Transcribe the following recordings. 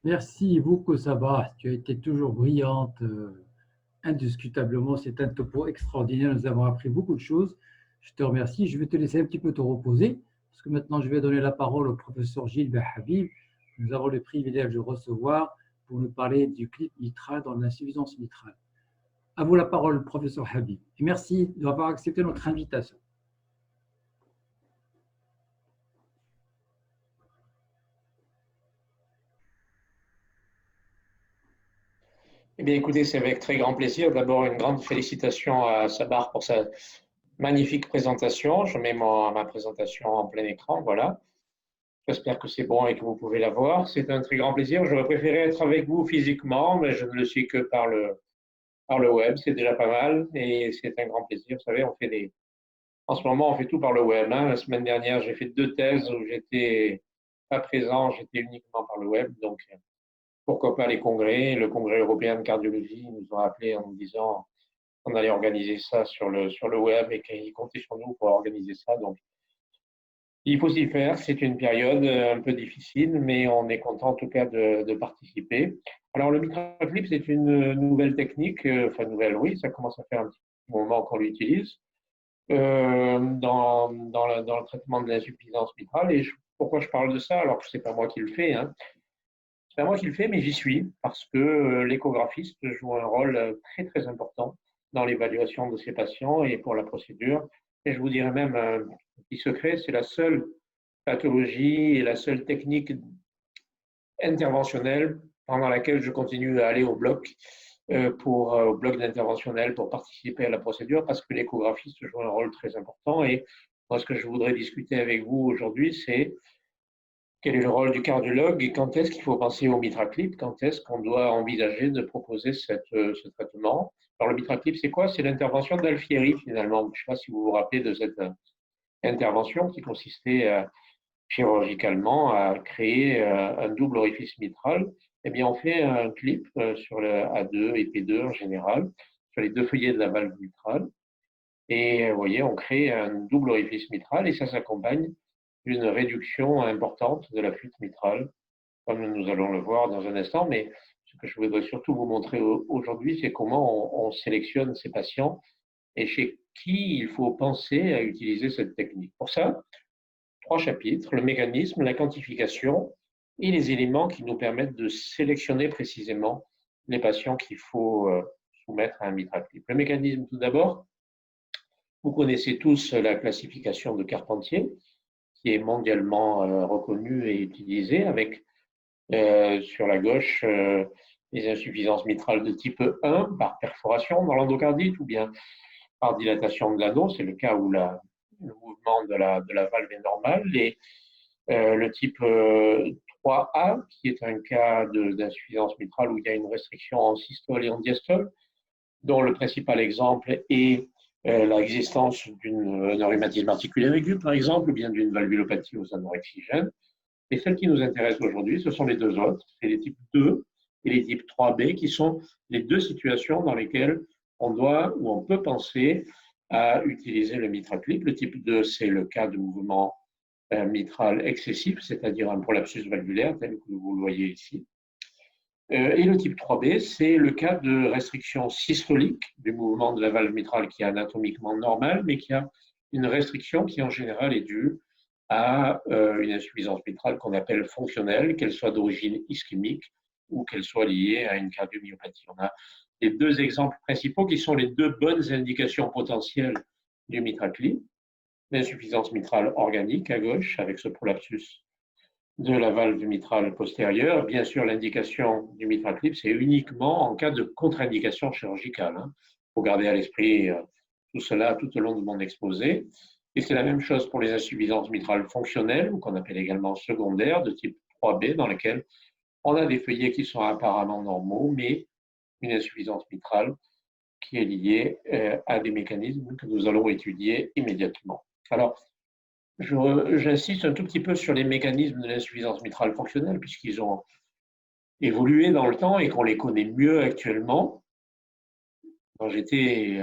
Merci beaucoup, Sabah. Tu as été toujours brillante. Indiscutablement, c'est un topo extraordinaire. Nous avons appris beaucoup de choses. Je te remercie. Je vais te laisser un petit peu te reposer parce que maintenant, je vais donner la parole au professeur Gilles Ben Habib. Nous avons le privilège de recevoir pour nous parler du clip mitral dans l'insuffisance mitrale. À vous la parole, professeur Habib. Et merci d'avoir accepté notre invitation. Eh bien, écoutez, c'est avec très grand plaisir. D'abord, une grande félicitation à Sabar pour sa magnifique présentation. Je mets ma présentation en plein écran, voilà. J'espère que c'est bon et que vous pouvez la voir. C'est un très grand plaisir. J'aurais préféré être avec vous physiquement, mais je ne le suis que par le web. C'est déjà pas mal et c'est un grand plaisir. Vous savez, en ce moment, on fait tout par le web, hein. La semaine dernière, j'ai fait 2 thèses où j'étais pas présent, j'étais uniquement par le web. Donc, pourquoi pas les congrès? Le congrès européen de cardiologie nous ont appelés en nous disant qu'on allait organiser ça sur le web et qu'ils comptaient sur nous pour organiser ça. Donc, il faut s'y faire. C'est une période un peu difficile, mais on est content en tout cas de participer. Alors, le microclip, c'est une nouvelle technique, enfin nouvelle, oui, ça commence à faire un petit moment qu'on l'utilise dans le traitement de l'insuffisance mitrale. Et pourquoi je parle de ça alors que ce n'est pas moi qui le fais, hein. C'est pas moi qui le fais, mais j'y suis parce que l'échographiste joue un rôle très important dans l'évaluation de ces patients et pour la procédure. Et je vous dirais même un petit secret, c'est la seule pathologie et la seule technique interventionnelle pendant laquelle je continue à aller au bloc au bloc d'interventionnel pour participer à la procédure parce que l'échographiste joue un rôle très important. Et moi, ce que je voudrais discuter avec vous aujourd'hui, c'est quel est le rôle du cardiologue et quand est-ce qu'il faut penser au mitraclip? Quand est-ce qu'on doit envisager de proposer ce traitement? Alors, le mitraclip, c'est quoi? C'est l'intervention d'Alfieri, finalement. Je ne sais pas si vous vous rappelez de cette intervention qui consistait chirurgicalement à créer un double orifice mitral. Eh bien, on fait un clip sur le A2 et P2 en général, sur les deux feuillets de la valve mitrale. Et vous voyez, on crée un double orifice mitral et ça s'accompagne d'une réduction importante de la fuite mitrale, comme nous allons le voir dans un instant. Mais ce que je voudrais surtout vous montrer aujourd'hui, c'est comment on sélectionne ces patients et chez qui il faut penser à utiliser cette technique. Pour ça, 3 chapitres, le mécanisme, la quantification et les éléments qui nous permettent de sélectionner précisément les patients qu'il faut soumettre à un mitraclip. Le mécanisme, tout d'abord, vous connaissez tous la classification de Carpentier, qui est mondialement reconnue et utilisée, avec sur la gauche les insuffisances mitrales de type 1 par perforation dans l'endocardite ou bien par dilatation de l'anneau, c'est le cas où le mouvement de la valve est normal, et le type 3A, qui est un cas d'insuffisance mitrale où il y a une restriction en systole et en diastole, dont le principal exemple est l'existence d'un rhumatisme articulaire aigu, par exemple, ou bien d'une valvulopathie aux anorexigènes. Et celles qui nous intéressent aujourd'hui, ce sont les deux autres, c'est les types 2 et les types 3B, qui sont les deux situations dans lesquelles on doit ou on peut penser à utiliser le mitraclip. Le type 2, c'est le cas de mouvement mitral excessif, c'est-à-dire un prolapsus valvulaire, tel que vous le voyez ici. Et le type 3B, c'est le cas de restriction systolique du mouvement de la valve mitrale qui est anatomiquement normal, mais qui a une restriction qui en général est due à une insuffisance mitrale qu'on appelle fonctionnelle, qu'elle soit d'origine ischémique ou qu'elle soit liée à une cardiomyopathie. On a les deux exemples principaux qui sont les deux bonnes indications potentielles du mitraclip. L'insuffisance mitrale organique à gauche avec ce prolapsus de la valve mitrale postérieure. Bien sûr, l'indication du mitraclip, c'est uniquement en cas de contre-indication chirurgicale. Il faut garder à l'esprit tout cela tout au long de mon exposé. Et c'est la même chose pour les insuffisances mitrales fonctionnelles, ou qu'on appelle également secondaires, de type 3B, dans lesquelles on a des feuillets qui sont apparemment normaux, mais une insuffisance mitrale qui est liée à des mécanismes que nous allons étudier immédiatement. Alors, j'insiste un tout petit peu sur les mécanismes de l'insuffisance mitrale fonctionnelle, puisqu'ils ont évolué dans le temps et qu'on les connaît mieux actuellement. Quand j'étais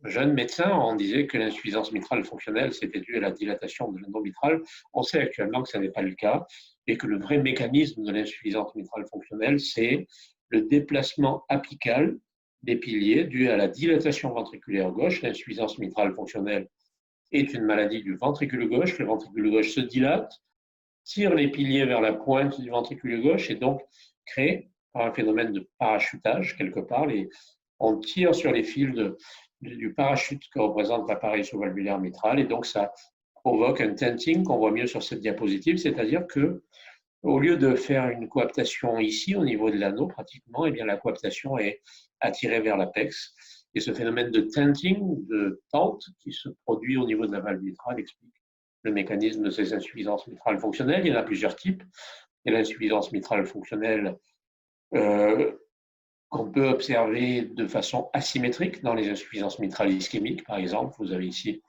jeune médecin, on disait que l'insuffisance mitrale fonctionnelle, c'était dû à la dilatation de l'endomètre mitral. On sait actuellement que ce n'est pas le cas et que le vrai mécanisme de l'insuffisance mitrale fonctionnelle, c'est le déplacement apical des piliers dû à la dilatation ventriculaire gauche. L'insuffisance mitrale fonctionnelle est une maladie du ventricule gauche. Le ventricule gauche se dilate, tire les piliers vers la pointe du ventricule gauche et donc crée, par un phénomène de parachutage quelque part, on tire sur les fils du parachute que représente l'appareil sous-valvulaire mitral et donc ça provoque un tenting qu'on voit mieux sur cette diapositive, c'est-à-dire que au lieu de faire une coaptation ici au niveau de l'anneau pratiquement, eh bien la coaptation est attirée vers l'apex et ce phénomène de tenting, de tente qui se produit au niveau de la valve mitrale explique le mécanisme de ces insuffisances mitrales fonctionnelles. Il y en a plusieurs types. Il y a l'insuffisance mitrale fonctionnelle qu'on peut observer de façon asymétrique dans les insuffisances mitrales ischémiques, par exemple. Vous avez ici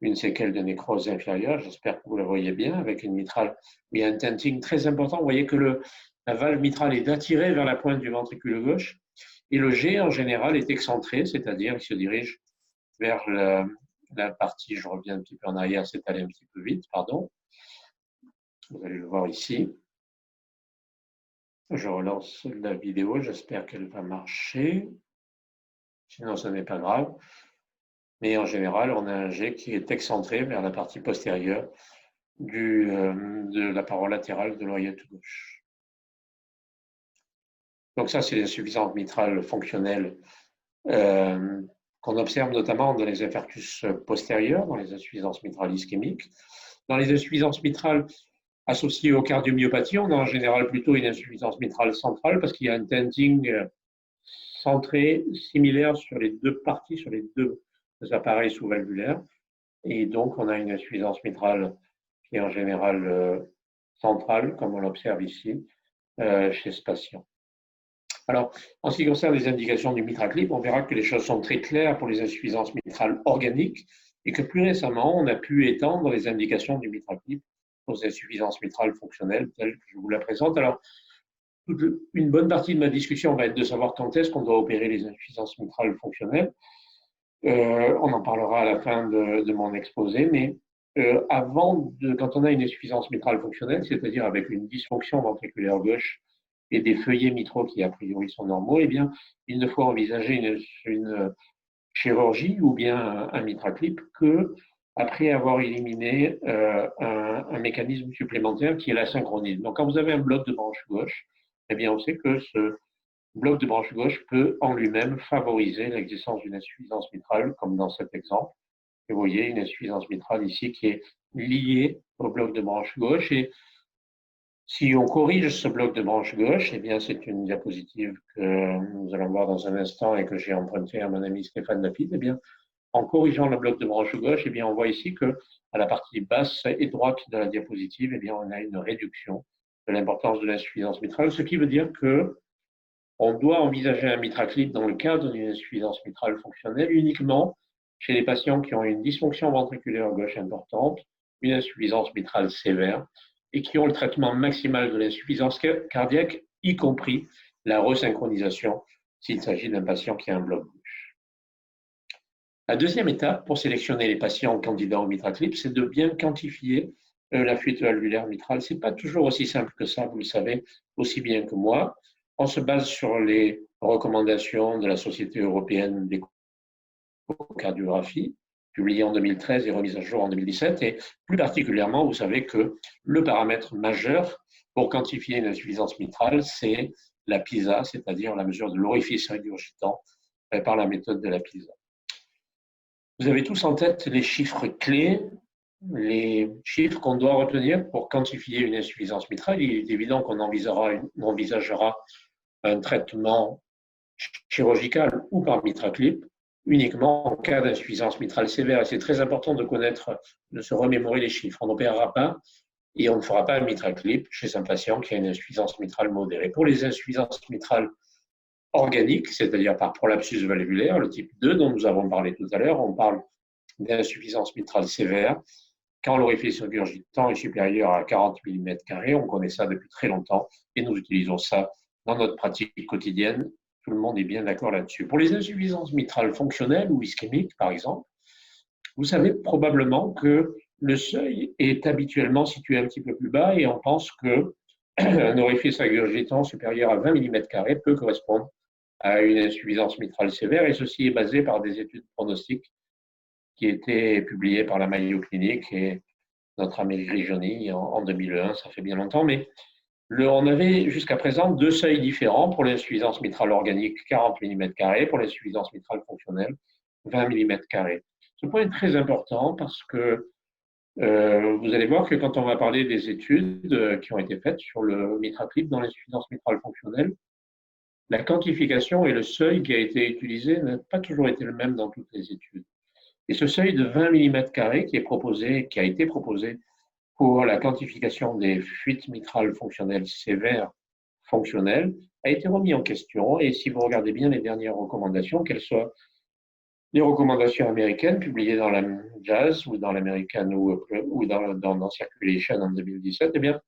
une séquelle de nécrose inférieure, j'espère que vous la voyez bien, avec une mitrale où il y a un tenting très important. Vous voyez que la valve mitrale est attirée vers la pointe du ventricule gauche et le G en général est excentré, c'est-à-dire il se dirige vers la partie, je reviens un petit peu en arrière, c'est allé un petit peu vite, pardon. Vous allez le voir ici. Je relance la vidéo, j'espère qu'elle va marcher. Sinon, ce n'est pas grave. Mais en général, on a un G qui est excentré vers la partie postérieure de la paroi latérale de l'oreillette gauche. Donc ça, c'est l'insuffisance mitrale fonctionnelle qu'on observe notamment dans les infarctus postérieurs, dans les insuffisances mitrales ischémiques. Dans les insuffisances mitrales associées aux cardiomyopathies, on a en général plutôt une insuffisance mitrale centrale parce qu'il y a un tenting centré, similaire sur les deux parties, sur les deux appareils sous-valvulaires. Et donc, on a une insuffisance mitrale qui est en général centrale, comme on l'observe ici, chez ce patient. Alors, en ce qui concerne les indications du MitraClip, on verra que les choses sont très claires pour les insuffisances mitrales organiques et que plus récemment, on a pu étendre les indications du MitraClip aux insuffisances mitrales fonctionnelles, telles que je vous la présente. Alors, une bonne partie de ma discussion va être de savoir quand est-ce qu'on doit opérer les insuffisances mitrales fonctionnelles. On en parlera à la fin de mon exposé, mais quand on a une insuffisance mitrale fonctionnelle, c'est-à-dire avec une dysfonction ventriculaire gauche et des feuillets mitraux qui a priori sont normaux, eh bien, il ne faut envisager une chirurgie ou bien un MitraClip que après avoir éliminé un mécanisme supplémentaire qui est l'asynchronisme. Donc, quand vous avez un bloc de branche gauche, eh bien, on sait que ce bloc de branche gauche peut en lui-même favoriser l'existence d'une insuffisance mitrale, comme dans cet exemple. Et vous voyez une insuffisance mitrale ici qui est liée au bloc de branche gauche. Et si on corrige ce bloc de branche gauche, eh bien, c'est une diapositive que nous allons voir dans un instant et que j'ai empruntée à mon ami Stéphane Lapide. Eh bien, en corrigeant le bloc de branche gauche, eh bien, on voit ici que à la partie basse et droite de la diapositive, eh bien, on a une réduction de l'importance de l'insuffisance mitrale, ce qui veut dire que on doit envisager un MitraClip dans le cadre d'une insuffisance mitrale fonctionnelle uniquement chez les patients qui ont une dysfonction ventriculaire gauche importante, une insuffisance mitrale sévère et qui ont le traitement maximal de l'insuffisance cardiaque, y compris la resynchronisation s'il s'agit d'un patient qui a un bloc gauche. La deuxième étape pour sélectionner les patients candidats au MitraClip, c'est de bien quantifier la fuite valvulaire mitrale. Ce n'est pas toujours aussi simple que ça, vous le savez aussi bien que moi. On se base sur les recommandations de la Société européenne d'échocardiographie, publiée en 2013 et remise à jour en 2017. Et plus particulièrement, vous savez que le paramètre majeur pour quantifier une insuffisance mitrale, c'est la PISA, c'est-à-dire la mesure de l'orifice régurgitant par la méthode de la PISA. Vous avez tous en tête les chiffres clés, les chiffres qu'on doit retenir pour quantifier une insuffisance mitrale. Il est évident qu'on envisagera un traitement chirurgical ou par MitraClip uniquement en cas d'insuffisance mitrale sévère. Et c'est très important de connaître, de se remémorer les chiffres. On n'opérera pas et on ne fera pas un MitraClip chez un patient qui a une insuffisance mitrale modérée. Pour les insuffisances mitrales organiques, c'est-à-dire par prolapsus valvulaire, le type 2 dont nous avons parlé tout à l'heure, on parle d'insuffisance mitrale sévère. Quand l'orifice régurgitant est supérieur à 40 mm², on connaît ça depuis très longtemps et nous utilisons ça dans notre pratique quotidienne Tout le monde est bien d'accord là-dessus. Pour les insuffisances mitrales fonctionnelles ou ischémiques, par exemple, vous savez probablement que le seuil est habituellement situé un petit peu plus bas et on pense qu'un orifice régurgitant supérieur à 20 mm² peut correspondre à une insuffisance mitrale sévère, et ceci est basé par des études pronostiques qui étaient publiées par la Mayo Clinic et notre ami Grigioni en 2001, ça fait bien longtemps, mais on avait jusqu'à présent deux seuils différents pour l'insuffisance mitrale organique, 40 mm², pour l'insuffisance mitrale fonctionnelle, 20 mm². Ce point est très important parce que vous allez voir que quand on va parler des études qui ont été faites sur le mitraplib dans l'insuffisance mitrale fonctionnelle, la quantification et le seuil qui a été utilisé n'a pas toujours été le même dans toutes les études. Et ce seuil de 20 mm² qui a été proposé pour la quantification des fuites mitrales fonctionnelles sévères fonctionnelles, a été remis en question. Et si vous regardez bien les dernières recommandations, qu'elles soient les recommandations américaines publiées dans la JAS ou dans l'American ou dans Circulation en 2017, eh bien,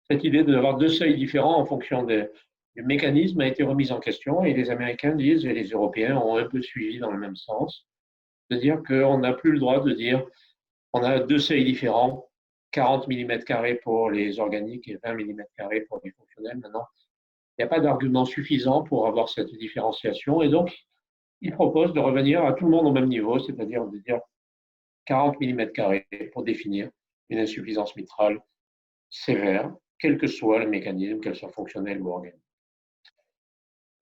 cette idée d'avoir deux seuils différents en fonction du mécanisme a été remise en question, et les Américains disent, et les Européens ont un peu suivi dans le même sens, de dire qu'on n'a plus le droit de dire on a deux seuils différents, 40 mm² pour les organiques et 20 mm² pour les fonctionnels. Maintenant, il n'y a pas d'argument suffisant pour avoir cette différenciation, et donc il propose de revenir à tout le monde au même niveau, c'est-à-dire de dire 40 mm² pour définir une insuffisance mitrale sévère, quel que soit le mécanisme, qu'elle soit fonctionnelle ou organique.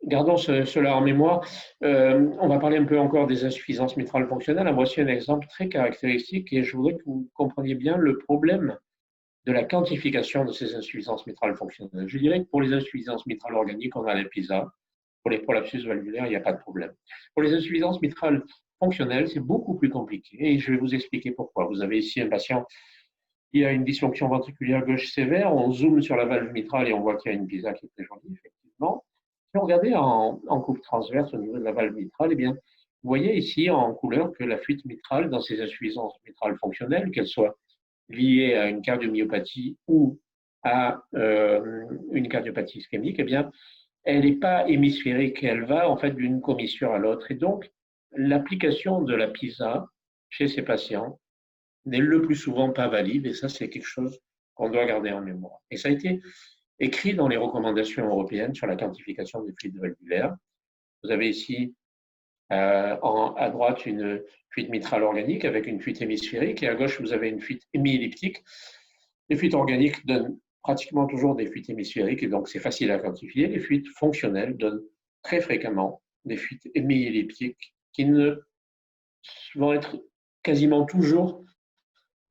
Gardons cela en mémoire. On va parler un peu encore des insuffisances mitrales fonctionnelles. Voici un exemple très caractéristique, et je voudrais que vous compreniez bien le problème de la quantification de ces insuffisances mitrales fonctionnelles. Je dirais que pour les insuffisances mitrales organiques, on a la PISA. Pour les prolapsus valvulaires, il n'y a pas de problème. Pour les insuffisances mitrales fonctionnelles, c'est beaucoup plus compliqué, et je vais vous expliquer pourquoi. Vous avez ici un patient qui a une dysfonction ventriculaire gauche sévère. On zoome sur la valve mitrale et on voit qu'il y a une PISA qui est très jolie, effectivement. Si on regardait en coupe transverse au niveau de la valve mitrale, eh bien, vous voyez ici en couleur que la fuite mitrale dans ces insuffisances mitrales fonctionnelles, qu'elles soient liées à une cardiomyopathie ou à une cardiopathie ischémique, eh bien, elle n'est pas hémisphérique, elle va en fait d'une commissure à l'autre. Et donc, l'application de la PISA chez ces patients n'est le plus souvent pas valide, et ça, c'est quelque chose qu'on doit garder en mémoire. Et ça a été écrit dans les recommandations européennes sur la quantification des fuites valvulaires. Vous avez ici à droite une fuite mitrale organique avec une fuite hémisphérique, et à gauche, vous avez une fuite hémielliptique. Les fuites organiques donnent pratiquement toujours des fuites hémisphériques, et donc c'est facile à quantifier. Les fuites fonctionnelles donnent très fréquemment des fuites hémielliptiques qui vont être quasiment toujours,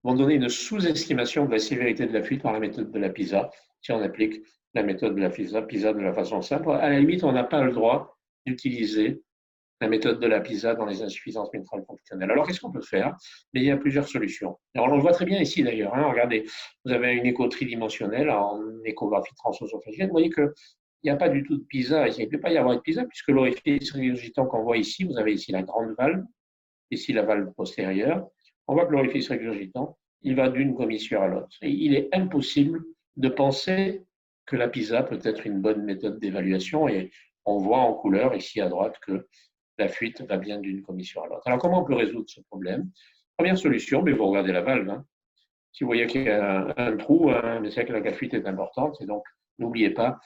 vont donner une sous-estimation de la sévérité de la fuite par la méthode de la PISA, si on applique la méthode de la PISA de la façon simple. À la limite, on n'a pas le droit d'utiliser la méthode de la PISA dans les insuffisances mitrales fonctionnelles. Alors, qu'est-ce qu'on peut faire? Mais il y a plusieurs solutions. Alors, on le voit très bien ici d'ailleurs. Regardez, vous avez une écho tridimensionnelle en échographie transœsophagienne. Vous voyez qu'il n'y a pas du tout de PISA. Il ne peut pas y avoir de PISA puisque l'orifice régurgitant qu'on voit ici, vous avez ici la grande valve, ici la valve postérieure. On voit que l'orifice régurgitant, il va d'une commissure à l'autre. Et il est impossible de penser que la PISA peut être une bonne méthode d'évaluation, et on voit en couleur ici à droite que la fuite va bien d'une commissure à l'autre. Alors, comment on peut résoudre ce problème? Première solution, mais vous regardez la valve. Si vous voyez qu'il y a un trou, c'est que la fuite est importante, et donc n'oubliez pas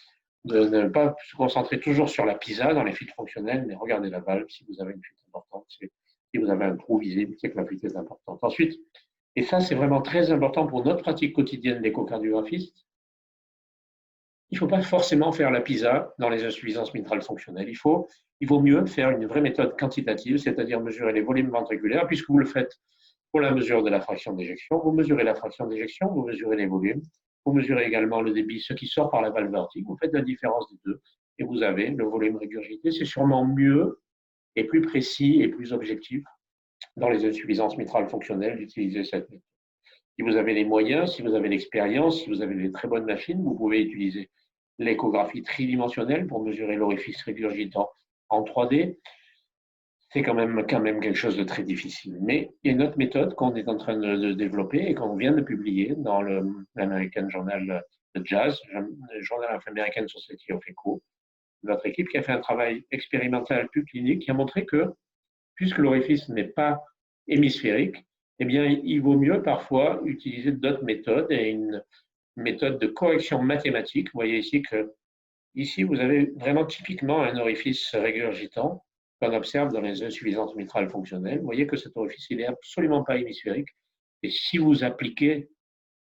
de ne pas se concentrer toujours sur la PISA dans les fuites fonctionnelles, mais regardez la valve si vous avez une fuite importante. Si vous avez un trou visible, c'est que la fuite est importante. Ensuite, et ça c'est vraiment très important pour notre pratique quotidienne d'échocardiographiste, il ne faut pas forcément faire la PISA dans les insuffisances mitrales fonctionnelles. Il vaut mieux faire une vraie méthode quantitative, c'est-à-dire mesurer les volumes ventriculaires, puisque vous le faites pour la mesure de la fraction d'éjection. Vous mesurez la fraction d'éjection, vous mesurez les volumes, vous mesurez également le débit, ce qui sort par la valve aortique. Vous faites la différence des deux et vous avez le volume régurgité. C'est sûrement mieux et plus précis et plus objectif dans les insuffisances mitrales fonctionnelles d'utiliser cette méthode. Si vous avez les moyens, si vous avez l'expérience, si vous avez des très bonnes machines, vous pouvez utiliser l'échographie tridimensionnelle pour mesurer l'orifice régurgitant en 3D. C'est quand même quelque chose de très difficile. Mais il y a une autre méthode qu'on est en train de développer et qu'on vient de publier dans l'American Journal de JAS, le Journal of American Society of Echo, notre équipe qui a fait un travail expérimental plus clinique qui a montré que, puisque l'orifice n'est pas hémisphérique, eh bien, il vaut mieux parfois utiliser d'autres méthodes et une méthode de correction mathématique. Vous voyez ici que ici, vous avez vraiment typiquement un orifice régurgitant qu'on observe dans les insuffisances mitrales fonctionnelles. Vous voyez que cet orifice, il n'est absolument pas hémisphérique. Et si vous appliquez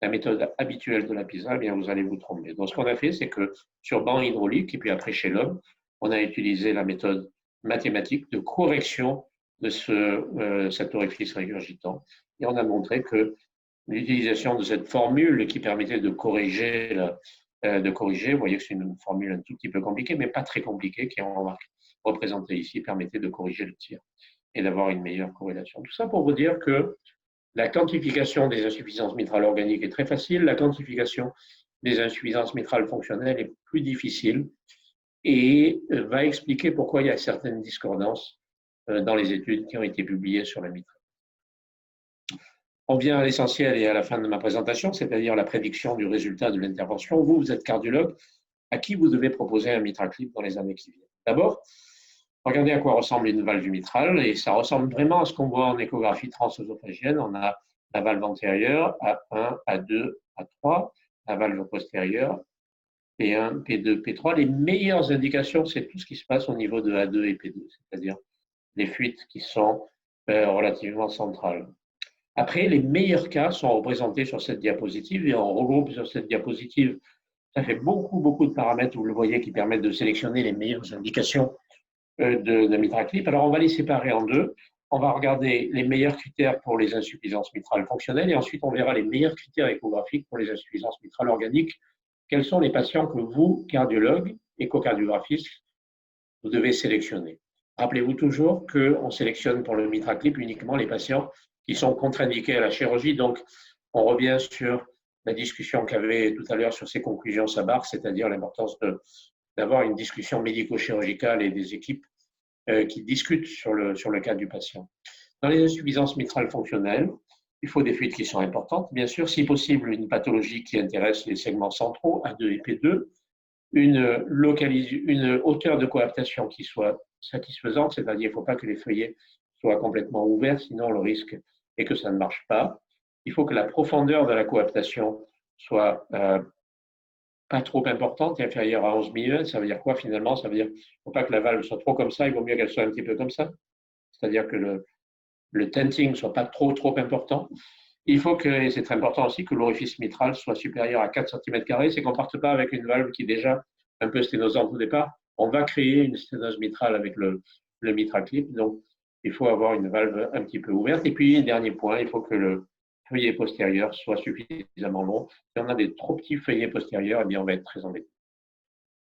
la méthode habituelle de la PISA, eh bien, vous allez vous tromper. Donc, ce qu'on a fait, c'est que sur banc hydraulique, et puis après chez l'homme, on a utilisé la méthode mathématique de correction de cet orifice régurgitant. Et on a montré que l'utilisation de cette formule qui permettait de corriger, vous voyez que c'est une formule un tout petit peu compliquée, mais pas très compliquée, qui est représentée ici, permettait de corriger le tir et d'avoir une meilleure corrélation. Tout ça pour vous dire que la quantification des insuffisances mitrales organiques est très facile, la quantification des insuffisances mitrales fonctionnelles est plus difficile et va expliquer pourquoi il y a certaines discordances dans les études qui ont été publiées sur la mitrale. On vient à l'essentiel et à la fin de ma présentation, c'est-à-dire la prédiction du résultat de l'intervention. Vous êtes cardiologue, à qui vous devez proposer un MitraClip dans les années qui viennent. D'abord, regardez à quoi ressemble une valve mitrale, et ça ressemble vraiment à ce qu'on voit en échographie transœsophagienne. On a la valve antérieure, A1, A2, A3, la valve postérieure, P1, P2, P3. Les meilleures indications, c'est tout ce qui se passe au niveau de A2 et P2, c'est-à-dire les fuites qui sont relativement centrales. Après, les meilleurs cas sont représentés sur cette diapositive et on regroupe sur cette diapositive. Ça fait beaucoup de paramètres, vous le voyez, qui permettent de sélectionner les meilleures indications de MitraClip. Alors, on va les séparer en deux. On va regarder les meilleurs critères pour les insuffisances mitrales fonctionnelles et ensuite, on verra les meilleurs critères échographiques pour les insuffisances mitrales organiques. Quels sont les patients que vous, cardiologues, échocardiographistes, vous devez sélectionner? Rappelez-vous toujours qu'on sélectionne pour le MitraClip uniquement les patients qui sont contre-indiqués à la chirurgie. Donc, on revient sur la discussion qu'avait tout à l'heure sur ces conclusions Sabar, c'est-à-dire l'importance d'avoir une discussion médico-chirurgicale et des équipes qui discutent sur le cas du patient. Dans les insuffisances mitrales fonctionnelles, il faut des fuites qui sont importantes. Bien sûr, si possible, une pathologie qui intéresse les segments centraux, A2 et P2, une hauteur de coaptation qui soit satisfaisante, c'est-à-dire qu'il ne faut pas que les feuillets soient complètement ouverts, sinon le risque est que ça ne marche pas. Il faut que la profondeur de la coaptation soit pas trop importante et inférieure à 11 mm. Ça veut dire quoi finalement? Ça veut dire qu'il ne faut pas que la valve soit trop comme ça, il vaut mieux qu'elle soit un petit peu comme ça. C'est-à-dire que le tenting ne soit pas trop important. Il faut que, et c'est très important aussi, que l'orifice mitral soit supérieur à 4 cm². C'est qu'on ne parte pas avec une valve qui est déjà un peu sténosante au départ. On va créer une sténose mitrale avec le MitraClip. Donc, il faut avoir une valve un petit peu ouverte. Et puis, dernier point, il faut que le feuillet postérieur soit suffisamment long. Si on a des trop petits feuillets postérieurs, eh bien, on va être très embêté.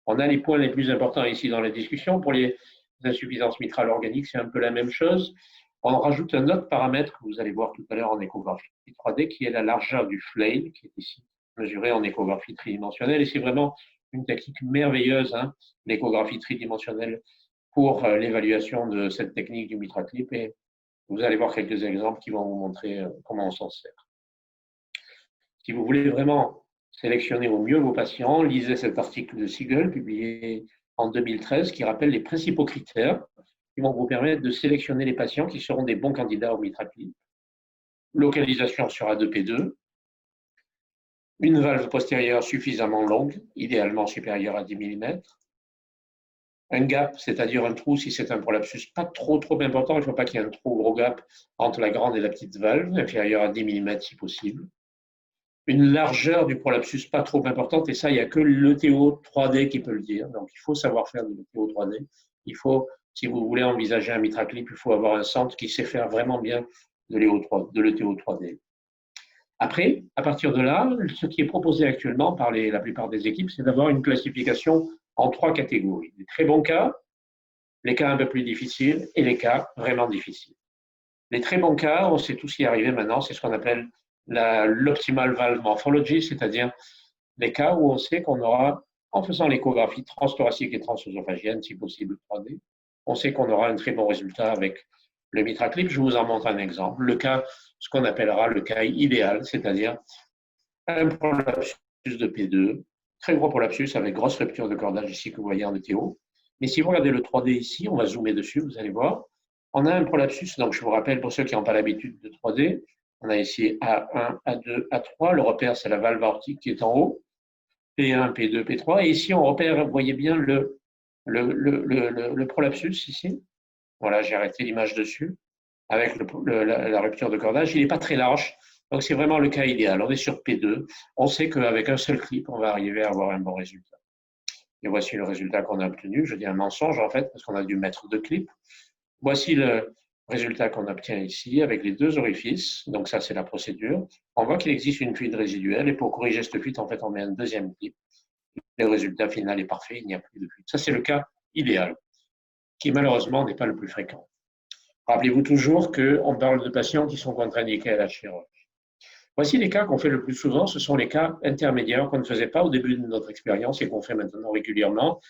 On a les points les plus importants ici dans la discussion. Pour les insuffisances mitrales organiques, c'est un peu la même chose. On rajoute un autre paramètre que vous allez voir tout à l'heure en échographie 3D, qui est la largeur du flail, qui est ici mesurée en échographie tridimensionnelle. Et c'est vraiment une technique merveilleuse, hein, l'échographie tridimensionnelle, pour l'évaluation de cette technique du MitraClip. Et vous allez voir quelques exemples qui vont vous montrer comment on s'en sert. Si vous voulez vraiment sélectionner au mieux vos patients, lisez cet article de Siegel, publié en 2013, qui rappelle les principaux critères qui vont vous permettre de sélectionner les patients qui seront des bons candidats au MitraClip. Localisation sur A2P2, une valve postérieure suffisamment longue, idéalement supérieure à 10 mm, un gap, c'est-à-dire un trou si c'est un prolapsus pas trop important, il ne faut pas qu'il y ait un trop gros gap entre la grande et la petite valve, inférieure à 10 mm si possible. Une largeur du prolapsus pas trop importante, et ça, il n'y a que l'ETO 3D qui peut le dire. Donc, il faut savoir faire de l'ETO 3D. Il faut, si vous voulez envisager un MitraClip, il faut avoir un centre qui sait faire vraiment bien de l'ETO 3D. Après, à partir de là, ce qui est proposé actuellement par la plupart des équipes, c'est d'avoir une classification en 3 catégories. Les très bons cas, les cas un peu plus difficiles et les cas vraiment difficiles. Les très bons cas, on sait tous y arriver maintenant, c'est ce qu'on appelle l'optimal valve morphology, c'est-à-dire les cas où on sait qu'on aura, en faisant l'échographie transthoracique et transœsophagienne, si possible 3D, on sait qu'on aura un très bon résultat avec le MitraClip. Je vous en montre un exemple. Le cas, ce qu'on appellera le cas idéal, c'est-à-dire un prolapsus de P2, très gros prolapsus avec grosse rupture de cordage ici que vous voyez en ETO, Mais si vous regardez le 3D ici, on va zoomer dessus, vous allez voir, on a un prolapsus. Donc, je vous rappelle, pour ceux qui n'ont pas l'habitude de 3D, on a ici A1, A2, A3. Le repère, c'est la valve aortique qui est en haut. P1, P2, P3. Et ici, on repère, vous voyez bien le prolapsus ici. Voilà, j'ai arrêté l'image dessus avec la rupture de cordage. Il n'est pas très large, donc c'est vraiment le cas idéal. On est sur P2. On sait qu'avec un seul clip, on va arriver à avoir un bon résultat. Et voici le résultat qu'on a obtenu. Je dis un mensonge en fait, parce qu'on a dû mettre 2 clips. Voici le résultat qu'on obtient ici avec les 2 orifices. Donc ça, c'est la procédure. On voit qu'il existe une fuite résiduelle et pour corriger cette fuite, en fait, on met un 2e clip. Le résultat final est parfait, il n'y a plus de fuite. Ça, c'est le cas idéal, qui malheureusement n'est pas le plus fréquent. Rappelez-vous toujours qu'on parle de patients qui sont contre-indiqués à la chirurgie. Voici les cas qu'on fait le plus souvent. Ce sont les cas intermédiaires qu'on ne faisait pas au début de notre expérience et qu'on fait maintenant régulièrement.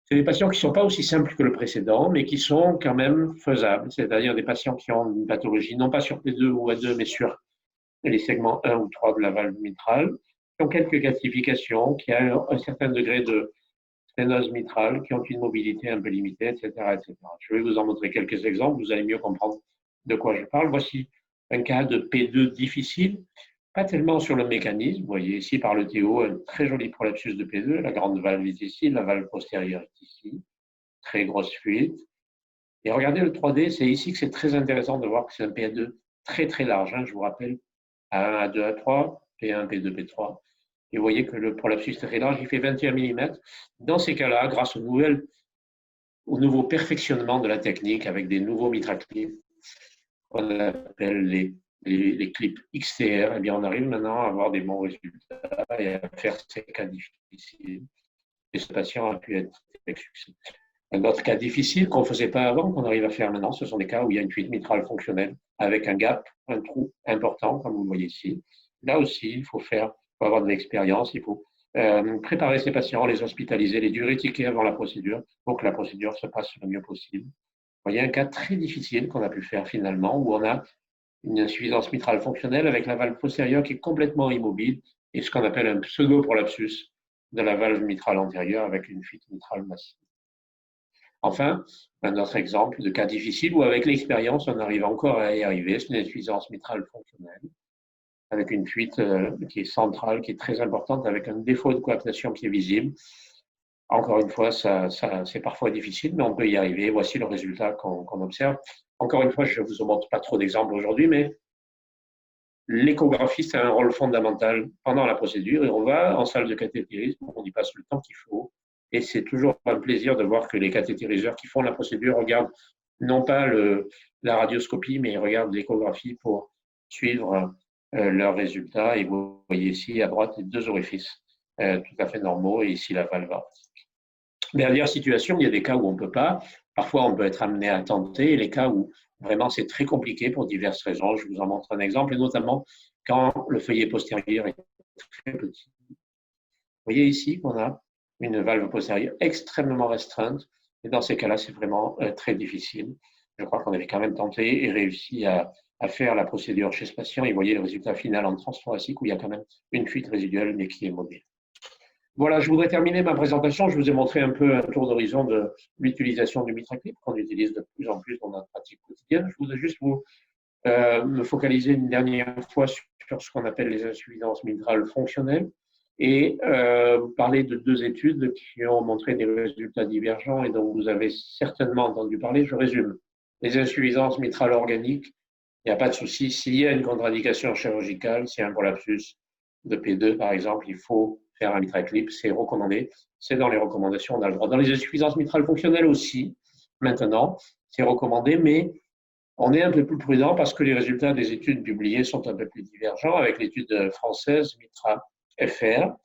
C'est des patients qui ne sont pas aussi simples que le précédent, mais qui sont quand même faisables. C'est-à-dire des patients qui ont une pathologie, non pas sur P2 ou A2, mais sur les segments 1 ou 3 de la valve mitrale, qui ont quelques calcifications, qui ont un certain degré de sténose mitrale, qui ont une mobilité un peu limitée, etc., etc. Je vais vous en montrer quelques exemples, vous allez mieux comprendre de quoi je parle. Voici un cas de P2 difficile, pas tellement sur le mécanisme. Vous voyez ici par le TO un très joli prolapsus de P2, la grande valve est ici, la valve postérieure est ici, très grosse fuite. Et regardez le 3D, c'est ici que c'est très intéressant de voir que c'est un P2 très très large, hein, je vous rappelle, A1, A2, A3, P1, P2, P3. Et vous voyez que le prolapsus très large, il fait 21 mm. Dans ces cas-là, grâce au nouveau perfectionnement de la technique avec des nouveaux mitraclips, qu'on appelle les clips XTR, eh bien, on arrive maintenant à avoir des bons résultats et à faire ces cas difficiles. Et ce patient a pu être avec succès. Un autre cas difficile qu'on ne faisait pas avant, qu'on arrive à faire maintenant, ce sont des cas où il y a une fuite mitrale fonctionnelle avec un gap, un trou important, comme vous le voyez ici. Là aussi, il faut avoir de l'expérience, il faut préparer ces patients, les hospitaliser, les diurétiquer avant la procédure pour que la procédure se passe le mieux possible. Vous voyez un cas très difficile qu'on a pu faire finalement, où on a une insuffisance mitrale fonctionnelle avec la valve postérieure qui est complètement immobile et ce qu'on appelle un pseudo-prolapsus de la valve mitrale antérieure avec une fuite mitrale massive. Enfin, un autre exemple de cas difficile où avec l'expérience, on arrive encore à y arriver, c'est une insuffisance mitrale fonctionnelle avec une fuite qui est centrale, qui est très importante, avec un défaut de coaptation qui est visible. Encore une fois, c'est parfois difficile, mais on peut y arriver. Voici le résultat qu'on observe. Encore une fois, je ne vous montre pas trop d'exemples aujourd'hui, mais l'échographiste a un rôle fondamental pendant la procédure et on va en salle de cathétérisme, on y passe le temps qu'il faut. Et c'est toujours un plaisir de voir que les cathétériseurs qui font la procédure regardent non pas la radioscopie, mais ils regardent l'échographie pour suivre leurs résultats. Et vous voyez ici à droite les 2 orifices tout à fait normaux et ici la valve aortique. Dernière situation, il y a des cas où on ne peut pas. Parfois, on peut être amené à tenter. Et les cas où vraiment c'est très compliqué pour diverses raisons. Je vous en montre un exemple, et notamment quand le feuillet postérieur est très petit. Vous voyez ici qu'on a une valve postérieure extrêmement restreinte. Et dans ces cas-là, c'est vraiment très difficile. Je crois qu'on avait quand même tenté et réussi à faire la procédure chez ce patient. Et vous voyez le résultat final en transthoracique où il y a quand même une fuite résiduelle, mais qui est mobile. Voilà, je voudrais terminer ma présentation. Je vous ai montré un peu un tour d'horizon de l'utilisation du mitraclip qu'on utilise de plus en plus dans notre pratique quotidienne. Je voudrais juste me focaliser une dernière fois sur ce qu'on appelle les insuffisances mitrales fonctionnelles et parler de 2 études qui ont montré des résultats divergents et dont vous avez certainement entendu parler. Je résume. Les insuffisances mitrales organiques, il n'y a pas de souci. S'il y a une contre-indication chirurgicale, s'il y a un prolapsus de P2 par exemple, il faut faire un mitraclip, c'est recommandé, c'est dans les recommandations, on a le droit. Dans les insuffisances mitrales fonctionnelles aussi, maintenant, c'est recommandé, mais on est un peu plus prudent parce que les résultats des études publiées sont un peu plus divergents avec l'étude française Mitra FR,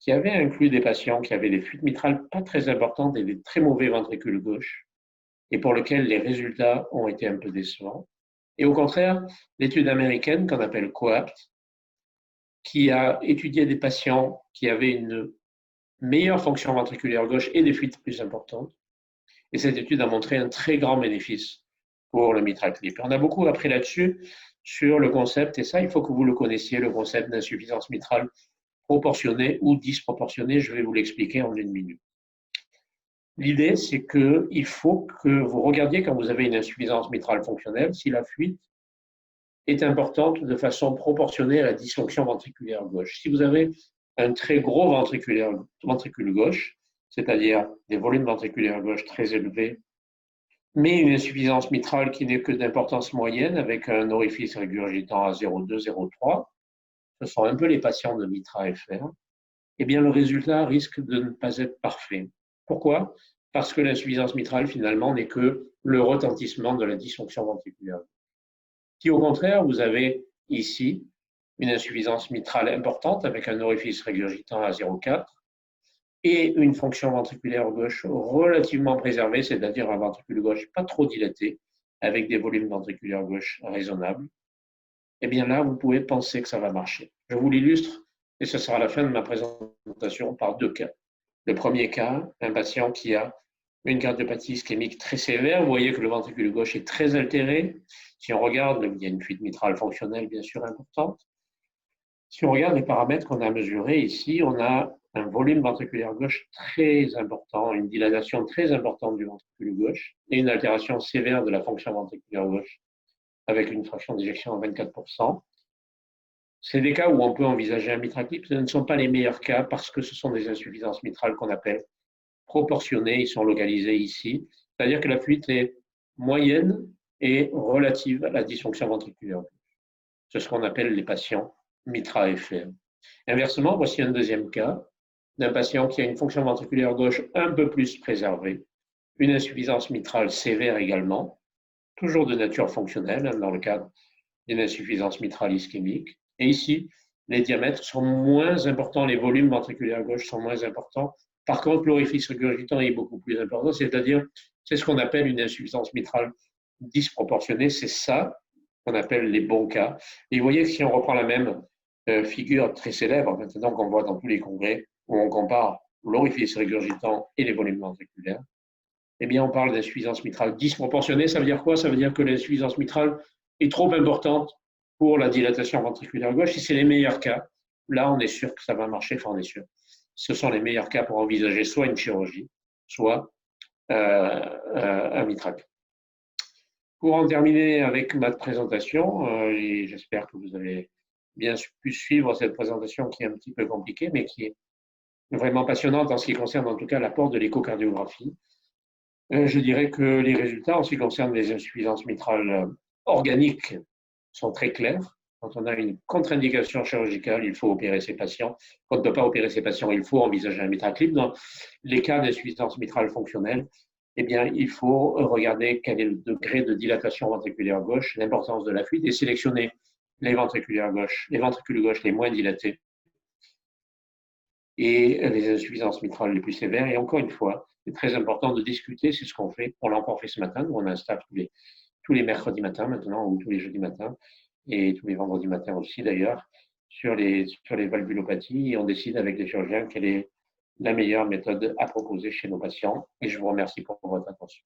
qui avait inclus des patients qui avaient des fuites mitrales pas très importantes et des très mauvais ventricules gauche, et pour lesquels les résultats ont été un peu décevants. Et au contraire, l'étude américaine qu'on appelle COAPT, qui a étudié des patients qui avaient une meilleure fonction ventriculaire gauche et des fuites plus importantes. Et cette étude a montré un très grand bénéfice pour le mitraclip. On a beaucoup appris là-dessus, sur le concept, et ça, il faut que vous le connaissiez, le concept d'insuffisance mitrale proportionnée ou disproportionnée. Je vais vous l'expliquer en 1 minute. L'idée, c'est qu'il faut que vous regardiez quand vous avez une insuffisance mitrale fonctionnelle si la fuite est importante de façon proportionnée à la dysfonction ventriculaire gauche. Si vous avez un très gros ventricule gauche, c'est-à-dire des volumes ventriculaires gauche très élevés, mais une insuffisance mitrale qui n'est que d'importance moyenne avec un orifice régurgitant à 0,2, 0,3, ce sont un peu les patients de Mitra-FR, eh bien le résultat risque de ne pas être parfait. Pourquoi? Parce que l'insuffisance mitrale, finalement, n'est que le retentissement de la dysfonction ventriculaire. Si au contraire, vous avez ici une insuffisance mitrale importante avec un orifice régurgitant à 0,4 et une fonction ventriculaire gauche relativement préservée, c'est-à-dire un ventricule gauche pas trop dilaté, avec des volumes ventriculaires gauche raisonnables, eh bien là, vous pouvez penser que ça va marcher. Je vous l'illustre, et ce sera la fin de ma présentation, par deux cas. Le premier cas, un patient qui a une cardiopathie ischémique très sévère. Vous voyez que le ventricule gauche est très altéré. Si on regarde, il y a une fuite mitrale fonctionnelle bien sûr importante. Si on regarde les paramètres qu'on a mesurés ici, on a un volume ventriculaire gauche très important, une dilatation très importante du ventricule gauche et une altération sévère de la fonction ventriculaire gauche avec une fraction d'éjection à 24%. C'est des cas où on peut envisager un mitraclip. Ce ne sont pas les meilleurs cas parce que ce sont des insuffisances mitrales qu'on appelle proportionnées. Ils sont localisés ici. C'est-à-dire que la fuite est moyenne et relative à la dysfonction ventriculaire. C'est ce qu'on appelle les patients Mitra-FR. Inversement, voici un deuxième cas d'un patient qui a une fonction ventriculaire gauche un peu plus préservée, une insuffisance mitrale sévère également, toujours de nature fonctionnelle dans le cadre d'une insuffisance mitrale ischémique. Et ici, les diamètres sont moins importants, les volumes ventriculaires gauche sont moins importants. Par contre, l'orifice régurgitant est beaucoup plus important, c'est-à-dire, c'est ce qu'on appelle une insuffisance mitrale disproportionnée. C'est ça qu'on appelle les bons cas. Et vous voyez que si on reprend la même figure très célèbre, maintenant qu'on voit dans tous les congrès, où on compare l'orifice régurgitant et les volumes ventriculaires, eh bien, on parle d'insuffisance mitrale disproportionnée. Ça veut dire quoi? Ça veut dire que l'insuffisance mitrale est trop importante pour la dilatation ventriculaire gauche. Et c'est les meilleurs cas. Là, on est sûr que ça va marcher. Enfin, on est sûr. Ce sont les meilleurs cas pour envisager soit une chirurgie, soit un mitracle. Pour en terminer avec ma présentation, et j'espère que vous avez bien pu suivre cette présentation qui est un petit peu compliquée, mais qui est vraiment passionnante en ce qui concerne en tout cas l'apport de l'échocardiographie. Je dirais que les résultats en ce qui concerne les insuffisances mitrales organiques sont très clairs. Quand on a une contre-indication chirurgicale, il faut opérer ces patients. Quand on ne peut pas opérer ces patients, il faut envisager un mitraclip. Dans les cas d'insuffisance mitrale fonctionnelle, eh bien, il faut regarder quel est le degré de dilatation ventriculaire gauche, l'importance de la fuite et sélectionner les ventricules gauche les moins dilatés et les insuffisances mitrales les plus sévères. Et encore une fois, c'est très important de discuter, c'est ce qu'on fait, on l'a encore fait ce matin, on a un staff tous les mercredis matins maintenant, ou tous les jeudis matins, et tous les vendredis matins aussi d'ailleurs, sur les valvulopathies, et on décide avec les chirurgiens quelle est la meilleure méthode à proposer chez nos patients. Et je vous remercie pour votre attention.